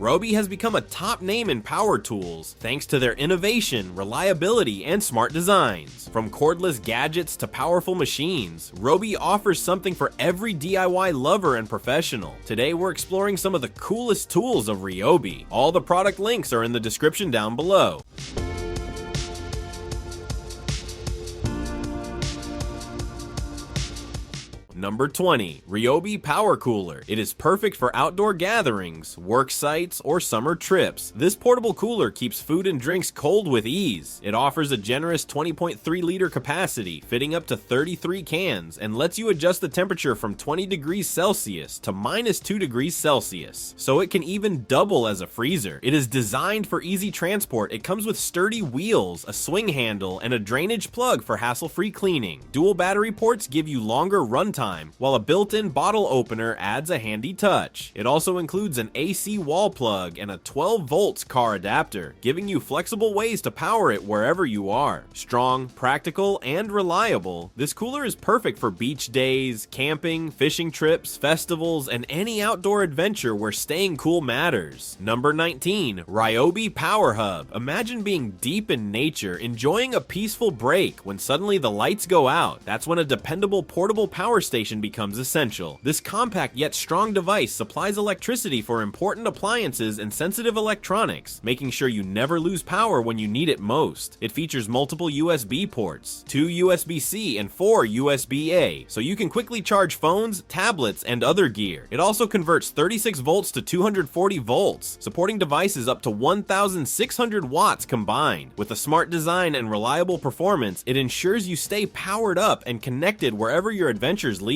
Ryobi has become a top name in power tools thanks to their innovation, reliability, and smart designs. From cordless gadgets to powerful machines, Ryobi offers something for every DIY lover and professional. Today we're exploring some of the coolest tools of Ryobi. All the product links are in the description down below. Number 20. Ryobi Power Cooler. It is perfect for outdoor gatherings, work sites, or summer trips. This portable cooler keeps food and drinks cold with ease. It offers a generous 20.3 liter capacity, fitting up to 33 cans, and lets you adjust the temperature from 20 degrees Celsius to -2 degrees Celsius, so it can even double as a freezer. It is designed for easy transport. It comes with sturdy wheels, a swing handle, and a drainage plug for hassle-free cleaning. Dual battery ports give you longer runtime, while a built-in bottle opener adds a handy touch. It also includes an AC wall plug and a 12 volts car adapter, giving you flexible ways to power it wherever you are. Strong, practical, and reliable, this cooler is perfect for beach days, camping, fishing trips, festivals, and any outdoor adventure where staying cool matters. Number 19. Ryobi Powerhub. Imagine being deep in nature, enjoying a peaceful break when suddenly the lights go out. That's when a dependable portable power station becomes essential. This compact yet strong device supplies electricity for important appliances and sensitive electronics, making sure you never lose power when you need it most. It features multiple USB ports, 2 USB-C and 4 USB-A, so you can quickly charge phones, tablets, and other gear. It also converts 36 volts to 240 volts, supporting devices up to 1,600 watts combined. With a smart design and reliable performance, it ensures you stay powered up and connected wherever your adventures lead.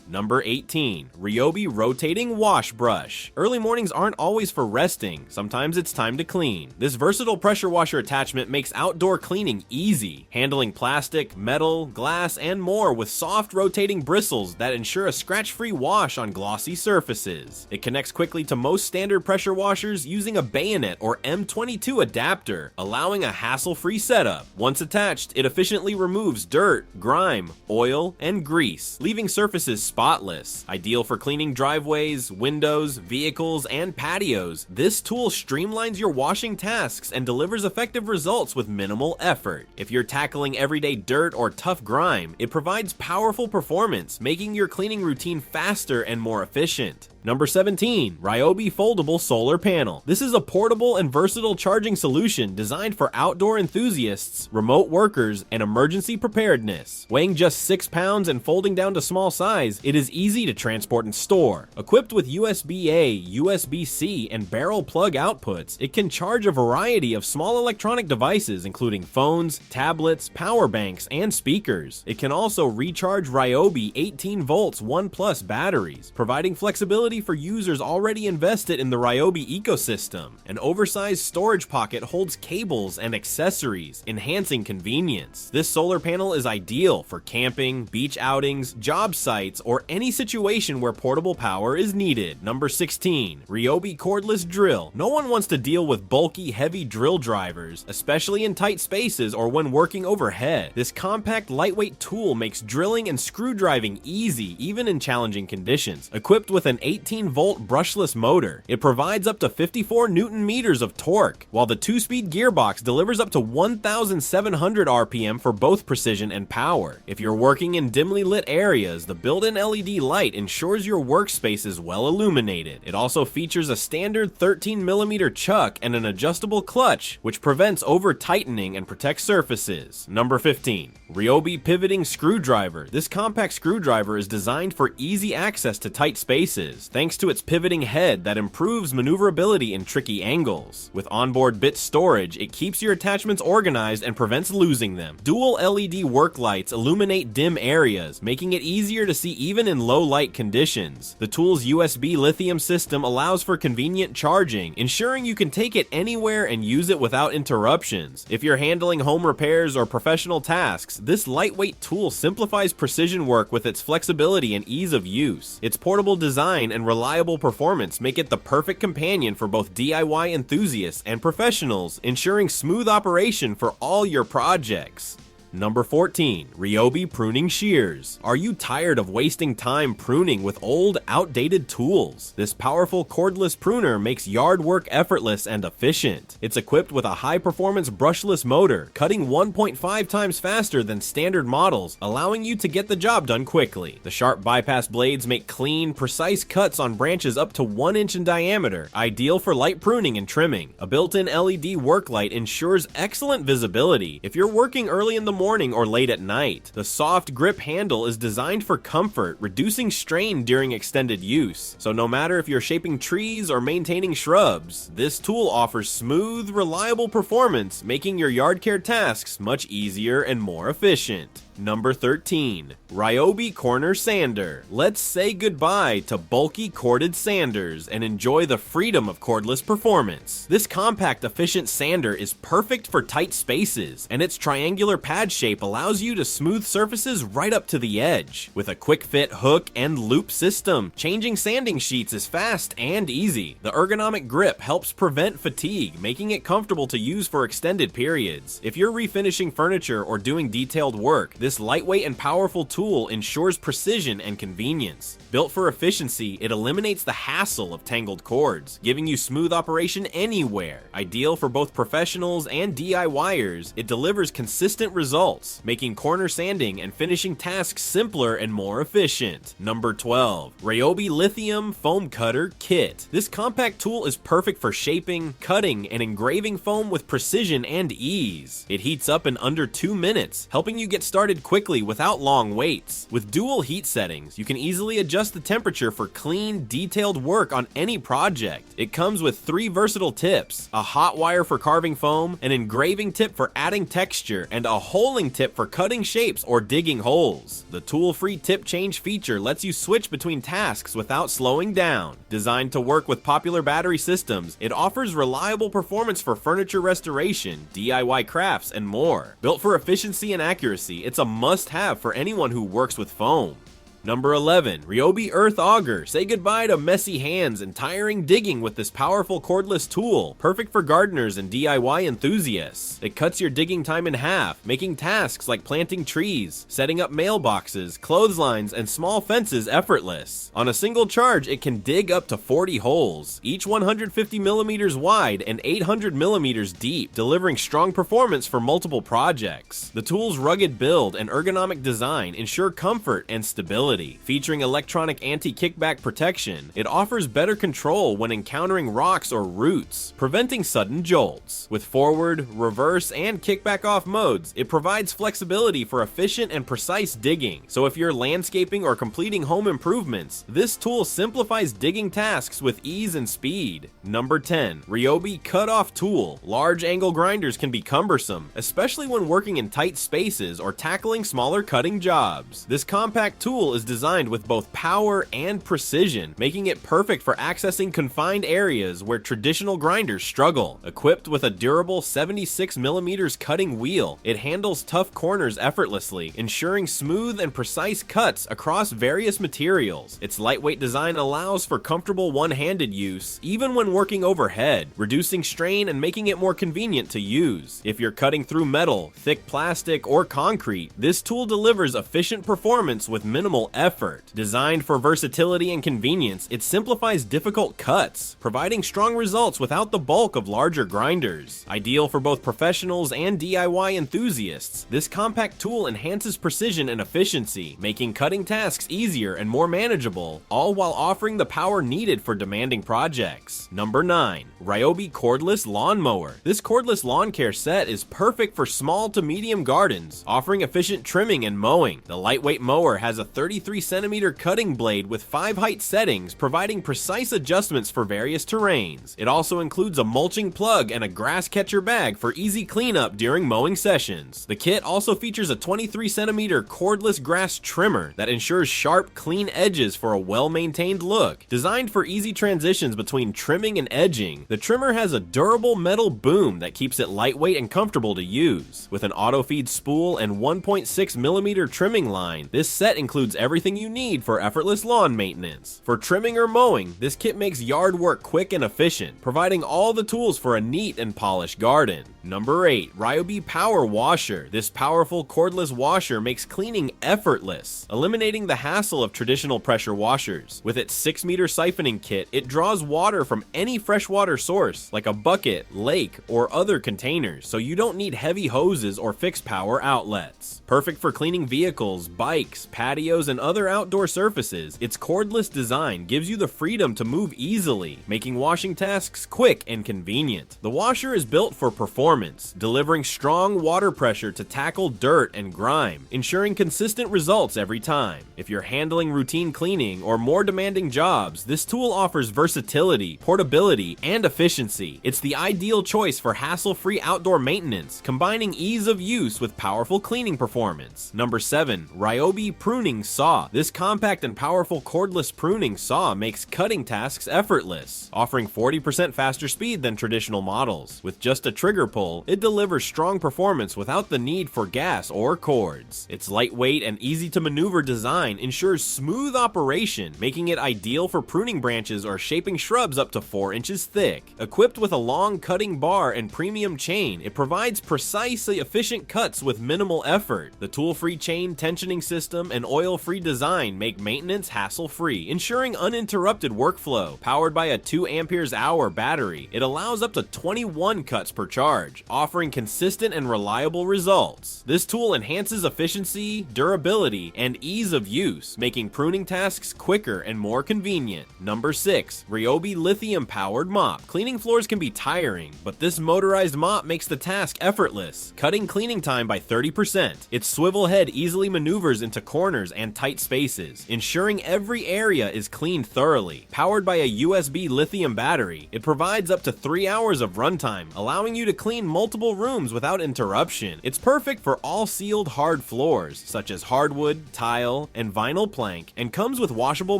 Number 18. Ryobi Rotating Wash Brush. Early mornings aren't always for resting, sometimes it's time to clean. This versatile pressure washer attachment makes outdoor cleaning easy, handling plastic, metal, glass, and more with soft rotating bristles that ensure a scratch-free wash on glossy surfaces. It connects quickly to most standard pressure washers using a bayonet or M22 adapter, allowing a hassle-free setup. Once attached, it efficiently removes dirt, grime, oil, and grease, leaving surfaces spotless. Ideal for cleaning driveways, windows, vehicles, and patios, this tool streamlines your washing tasks and delivers effective results with minimal effort. If you're tackling everyday dirt or tough grime, it provides powerful performance, making your cleaning routine faster and more efficient. Number 17. Ryobi Foldable Solar Panel. This is a portable and versatile charging solution designed for outdoor enthusiasts, remote workers, and emergency preparedness. Weighing just 6 pounds and folding down to small size, it is easy to transport and store. Equipped with USB-A, USB-C, and barrel plug outputs, it can charge a variety of small electronic devices including phones, tablets, power banks, and speakers. It can also recharge Ryobi 18 volts 1+ batteries, providing flexibility for users already invested in the Ryobi ecosystem. An oversized storage pocket holds cables and accessories, enhancing convenience. This solar panel is ideal for camping, beach outings, job sites, or any situation where portable power is needed. Number 16. Ryobi Cordless Drill. No one wants to deal with bulky, heavy drill drivers, especially in tight spaces or when working overhead. This compact, lightweight tool makes drilling and screw driving easy, even in challenging conditions. Equipped with an 18-volt brushless motor, it provides up to 54 Newton meters of torque, while the 2-speed gearbox delivers up to 1,700 RPM for both precision and power. If you're working in dimly lit areas, the built-in LED light ensures your workspace is well illuminated. It also features a standard 13mm chuck and an adjustable clutch, which prevents over-tightening and protects surfaces. Number 15. Ryobi Pivoting Screwdriver. This compact screwdriver is designed for easy access to tight spaces, thanks to its pivoting head that improves maneuverability in tricky angles. With onboard bit storage, it keeps your attachments organized and prevents losing them. Dual LED work lights illuminate dim areas, making it easier to see even in low light conditions. The tool's USB Lithium system allows for convenient charging, ensuring you can take it anywhere and use it without interruptions. If you're handling home repairs or professional tasks, this lightweight tool simplifies precision work with its flexibility and ease of use. Its portable design and reliable performance make it the perfect companion for both DIY enthusiasts and professionals, ensuring smooth operation for all your projects. Number 14. Ryobi Pruning Shears. Are you tired of wasting time pruning with old, outdated tools? This powerful cordless pruner makes yard work effortless and efficient. It's equipped with a high-performance brushless motor, cutting 1.5 times faster than standard models, allowing you to get the job done quickly. The sharp bypass blades make clean, precise cuts on branches up to 1 inch in diameter, ideal for light pruning and trimming. A built-in LED work light ensures excellent visibility if you're working early in the morning or late at night. The soft grip handle is designed for comfort, reducing strain during extended use. So no matter if you're shaping trees or maintaining shrubs, this tool offers smooth, reliable performance, making your yard care tasks much easier and more efficient. Number 13. Ryobi Corner Sander. Let's say goodbye to bulky corded sanders and enjoy the freedom of cordless performance. This compact, efficient sander is perfect for tight spaces, and its triangular pad shape allows you to smooth surfaces right up to the edge. With a quick fit hook and loop system, changing sanding sheets is fast and easy. The ergonomic grip helps prevent fatigue, making it comfortable to use for extended periods. If you're refinishing furniture or doing detailed work, this lightweight and powerful tool ensures precision and convenience. Built for efficiency, it eliminates the hassle of tangled cords, giving you smooth operation anywhere. Ideal for both professionals and DIYers, it delivers consistent results, making corner sanding and finishing tasks simpler and more efficient. Number 12. Ryobi Lithium Foam Cutter Kit. This compact tool is perfect for shaping, cutting, and engraving foam with precision and ease. It heats up in under 2 minutes, helping you get started quickly without long waits. With dual heat settings, you can easily adjust the temperature for clean, detailed work on any project. It comes with 3 versatile tips: a hot wire for carving foam, an engraving tip for adding texture, and a holing tip for cutting shapes or digging holes. The tool-free tip change feature lets you switch between tasks without slowing down. Designed to work with popular battery systems, it offers reliable performance for furniture restoration, DIY crafts, and more. Built for efficiency and accuracy, it's a must-have for anyone who works with foam. Number 11. Ryobi Earth Auger. Say goodbye to messy hands and tiring digging with this powerful cordless tool, perfect for gardeners and DIY enthusiasts. It cuts your digging time in half, making tasks like planting trees, setting up mailboxes, clotheslines, and small fences effortless. On a single charge, it can dig up to 40 holes, each 150 millimeters wide and 800 millimeters deep, delivering strong performance for multiple projects. The tool's rugged build and ergonomic design ensure comfort and stability. Featuring electronic anti-kickback protection, it offers better control when encountering rocks or roots, preventing sudden jolts. With forward, reverse, and kickback off modes, it provides flexibility for efficient and precise digging. So if you're landscaping or completing home improvements, this tool simplifies digging tasks with ease and speed. Number 10. Ryobi Cut-Off Tool. Large angle grinders can be cumbersome, especially when working in tight spaces or tackling smaller cutting jobs. This compact tool is designed with both power and precision, making it perfect for accessing confined areas where traditional grinders struggle. Equipped with a durable 76mm cutting wheel, it handles tough corners effortlessly, ensuring smooth and precise cuts across various materials. Its lightweight design allows for comfortable one-handed use, even when working overhead, reducing strain and making it more convenient to use. If you're cutting through metal, thick plastic, or concrete, this tool delivers efficient performance with minimal effort. Designed for versatility and convenience, it simplifies difficult cuts, providing strong results without the bulk of larger grinders. Ideal for both professionals and DIY enthusiasts, this compact tool enhances precision and efficiency, making cutting tasks easier and more manageable, all while offering the power needed for demanding projects. Number 9. Ryobi Cordless Lawnmower. This cordless lawn care set is perfect for small to medium gardens, offering efficient trimming and mowing. The lightweight mower has a 33cm cutting blade with 5 height settings, providing precise adjustments for various terrains. It also includes a mulching plug and a grass catcher bag for easy cleanup during mowing sessions. The kit also features a 23cm cordless grass trimmer that ensures sharp, clean edges for a well-maintained look. Designed for easy transitions between trimming and edging, the trimmer has a durable metal boom that keeps it lightweight and comfortable to use. With an auto-feed spool and 1.6mm trimming line, this set includes everything you need for effortless lawn maintenance. For trimming or mowing, this kit makes yard work quick and efficient, providing all the tools for a neat and polished garden. Number 8. Ryobi Power Washer. This powerful cordless washer makes cleaning effortless, eliminating the hassle of traditional pressure washers. With its 6-meter siphoning kit, it draws water from any freshwater source, like a bucket, lake, or other containers, so you don't need heavy hoses or fixed power outlets. Perfect for cleaning vehicles, bikes, patios, and other outdoor surfaces, its cordless design gives you the freedom to move easily, making washing tasks quick and convenient. The washer is built for performance, delivering strong water pressure to tackle dirt and grime, ensuring consistent results every time. If you're handling routine cleaning or more demanding jobs, this tool offers versatility, portability, and efficiency. It's the ideal choice for hassle-free outdoor maintenance, combining ease of use with powerful cleaning performance. Number 7. Ryobi Pruning Saw. This compact and powerful cordless pruning saw makes cutting tasks effortless, offering 40% faster speed than traditional models. With just a trigger pull, it delivers strong performance without the need for gas or cords. Its lightweight and easy to maneuver design ensures smooth operation, making it ideal for pruning branches or shaping shrubs up to 4 inches thick. Equipped with a long cutting bar and premium chain, it provides precise, efficient cuts with minimal effort. The tool-free chain tensioning system and oil-free design make maintenance hassle-free, ensuring uninterrupted workflow. Powered by a 2 amperes-hour battery, it allows up to 21 cuts per charge, offering consistent and reliable results. This tool enhances efficiency, durability, and ease of use, making pruning tasks quicker and more convenient. Number 6. Ryobi Lithium-powered mop. Cleaning floors can be tiring, but this motorized mop makes the task effortless, cutting cleaning time by 30%. Its swivel head easily maneuvers into corners and tight spaces, ensuring every area is cleaned thoroughly. Powered by a USB lithium battery, it provides up to 3 hours of runtime, allowing you to clean multiple rooms without interruption. It's perfect for all sealed hard floors, such as hardwood, tile, and vinyl plank, and comes with washable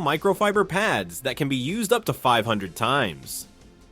microfiber pads that can be used up to 500 times.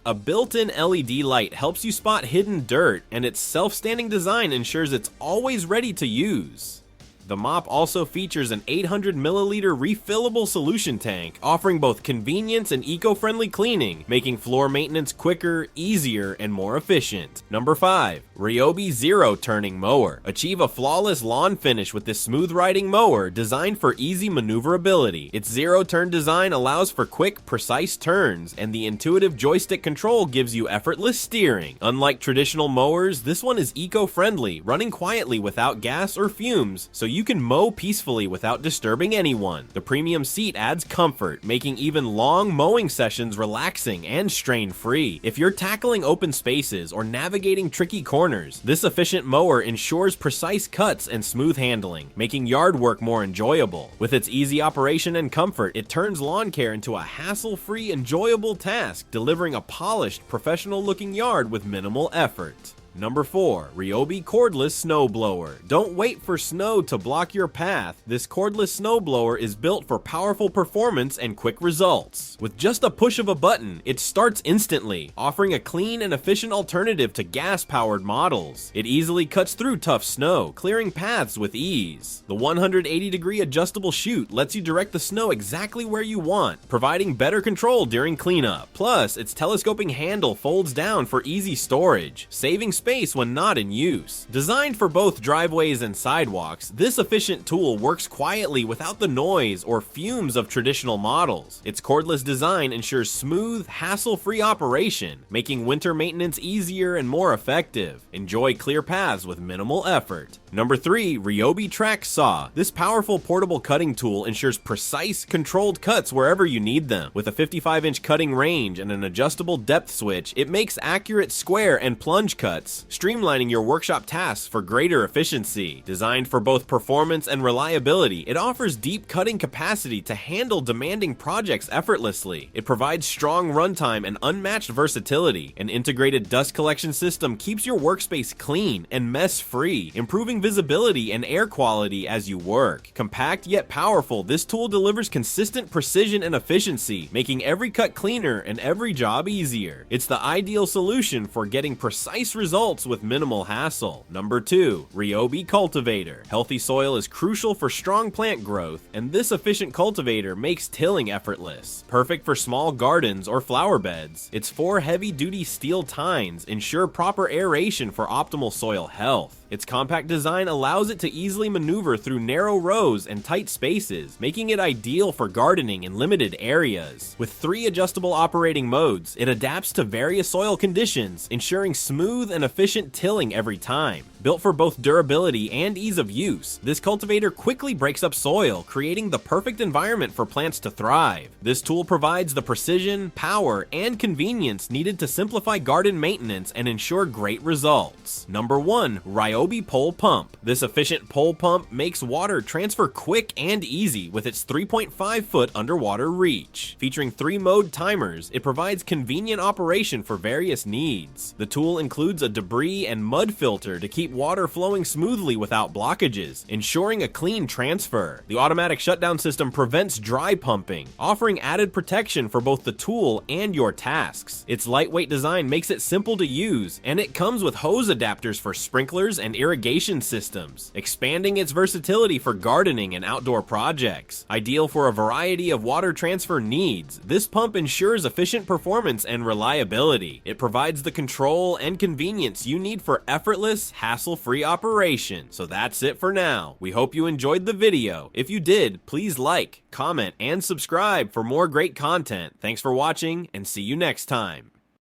A built-in LED light helps you spot hidden dirt, and its self-standing design ensures it's always ready to use. The mop also features an 800 milliliter refillable solution tank, offering both convenience and eco-friendly cleaning, making floor maintenance quicker, easier, and more efficient. Number 5. Ryobi Zero Turning Mower. Achieve a flawless lawn finish with this smooth riding mower designed for easy maneuverability. Its zero-turn design allows for quick, precise turns, and the intuitive joystick control gives you effortless steering. Unlike traditional mowers, this one is eco-friendly, running quietly without gas or fumes, so you can mow peacefully without disturbing anyone. The premium seat adds comfort, making even long mowing sessions relaxing and strain-free. If you're tackling open spaces or navigating tricky corners, this efficient mower ensures precise cuts and smooth handling, making yard work more enjoyable. With its easy operation and comfort, it turns lawn care into a hassle-free, enjoyable task, delivering a polished, professional-looking yard with minimal effort. Number 4. Ryobi Cordless Snowblower. Don't wait for snow to block your path. This cordless snowblower is built for powerful performance and quick results. With just a push of a button, it starts instantly, offering a clean and efficient alternative to gas-powered models. It easily cuts through tough snow, clearing paths with ease. The 180-degree adjustable chute lets you direct the snow exactly where you want, providing better control during cleanup. Plus, its telescoping handle folds down for easy storage, saving space when not in use. Designed for both driveways and sidewalks, this efficient tool works quietly without the noise or fumes of traditional models. Its cordless design ensures smooth, hassle-free operation, making winter maintenance easier and more effective. Enjoy clear paths with minimal effort. Number 3. Ryobi Track Saw. This powerful portable cutting tool ensures precise, controlled cuts wherever you need them. With a 55-inch cutting range and an adjustable depth switch, it makes accurate square and plunge cuts, streamlining your workshop tasks for greater efficiency. Designed for both performance and reliability, it offers deep cutting capacity to handle demanding projects effortlessly. It provides strong runtime and unmatched versatility. An integrated dust collection system keeps your workspace clean and mess-free, improving visibility and air quality as you work. Compact yet powerful, this tool delivers consistent precision and efficiency, making every cut cleaner and every job easier. It's the ideal solution for getting precise results results with minimal hassle. Number 2. Ryobi Cultivator. Healthy soil is crucial for strong plant growth, and this efficient cultivator makes tilling effortless. Perfect for small gardens or flower beds, its 4 heavy-duty steel tines ensure proper aeration for optimal soil health. Its compact design allows it to easily maneuver through narrow rows and tight spaces, making it ideal for gardening in limited areas. With 3 adjustable operating modes, it adapts to various soil conditions, ensuring smooth and efficient tilling every time. Built for both durability and ease of use, this cultivator quickly breaks up soil, creating the perfect environment for plants to thrive. This tool provides the precision, power, and convenience needed to simplify garden maintenance and ensure great results. Number 1. Ryobi Pole Pump. This efficient pole pump makes water transfer quick and easy with its 3.5-foot underwater reach. Featuring 3-mode timers, it provides convenient operation for various needs. The tool includes a debris and mud filter to keep water flowing smoothly without blockages, ensuring a clean transfer. The automatic shutdown system prevents dry pumping, offering added protection for both the tool and your tasks. Its lightweight design makes it simple to use, and it comes with hose adapters for sprinklers and irrigation systems, expanding its versatility for gardening and outdoor projects. Ideal for a variety of water transfer needs, this pump ensures efficient performance and reliability. It provides the control and convenience you need for effortless, hassle-free operation. So that's it for now. We hope you enjoyed the video. If you did, please like, comment, and subscribe for more great content. Thanks for watching, and see you next time.